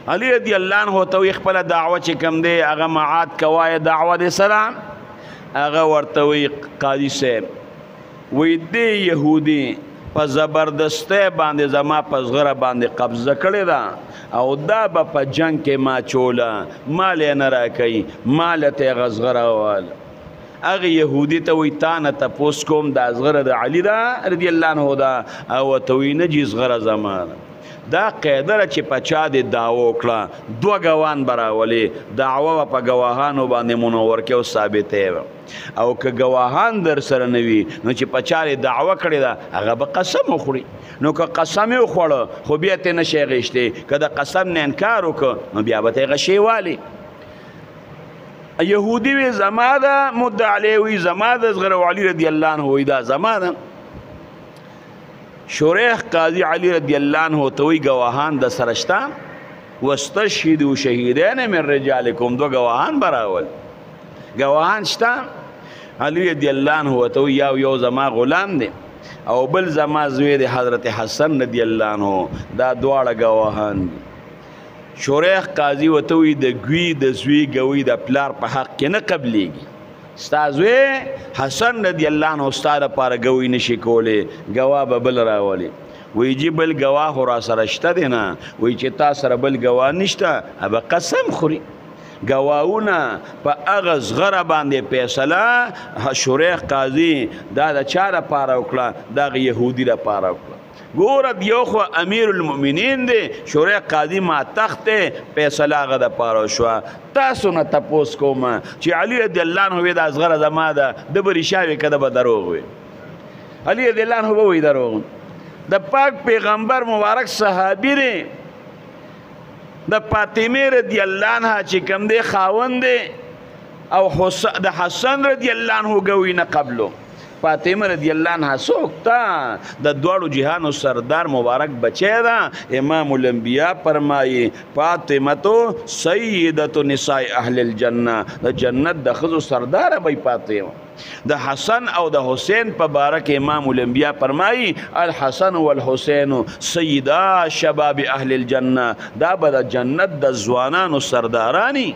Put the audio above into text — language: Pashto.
علی رضی الله عنه ته وی خپل دعوه چې کوم دی هغه معاد کوای دعوه د سلام هغه ورته وی قاضي صاحب وی دی یهودي په زبردسته باندې زما په زغره باندې قبضه کړې ده او دا به په جنگ کې ما چوله مال یې نه راکوي مال ته یې غزغره وال هغه یهودي ته وی تا نه تپوس کوم دا زغره د علي ده رضی الله عنه ده او ورته وی نه جي زغره زما ده دا قیدره چې په چا دې دعوه وکړه دوه ګوان به راولې دعوه به په ګواهانو باندې منور کې او ثابتې او که ګواهان در سره نه وي نو چې په چا دې دعوه کړې ده هغه به قسم وخوري نو که قسم یې وخوړه خو بیا ترې نشی غیشتی که د قسم نه انکار وکړه نو بیا به ته یې غشی والي یهودي وی زما ده مدعا علیه وی زما ده زغره علي رضی الله عنه وی دا زما ده شریح قاضی علی رضی الله عنه ته وی گواهان د سرشتا واستشهدوا شهیدین من رجالکم دو گواهان براول گواهان شتا علی رضی الله عنه ته وی یو زما غلام دی او بل زما زوی دی حضرت حسن رضی الله عنه دا دواړه گواهان دي شریح قاضی وته وی د ګوی د زوی ګوی د پلار په حق کې نه قبلېږي ستازوی حسن رضی الله عنه استاد لپاره ګوی نشي کولی ګواه به بل راولي وی جی بل ګواه خو را سره شته دی نه وی چې تا سره بل ګواه نشته به قسم خوري ګواهونه په هغه زغره باندې فیصله شریح قاضي دا د چا لپاره وکړه دغه یهودي لپاره وکړه ګوره یو خو امیر المؤمنین دی شریح قاضي ما تخت فیصله هغه دپاره شوه تاسو نه تپوس کوم چې علي رضی الله عنه دا زغره زما ده ده به ریښه وي که ده به دروغ وي علي رضی الله عنه به وایي دروغ د پاک پیغمبر مبارک صحابي دی د فاطمه رضی الله عنها چې کوم دی خاوند دی او د حسن رضی الله عنه ګوي نه قبلو فاطمه رضی الله عنها څوک تا د دواړو جهانو سردار مبارک بچی ده امام الانبیاء فرمایي فاطمه تو سیدة نساء اهل الجنه د جنت د ښځو سرداره به فاطمه د حسن او د حسین په بارک امام الانبیاء فرمایي الحسن والحسین سیدا شباب اهل الجنه دا به د جنت د ځوانانو سردارانی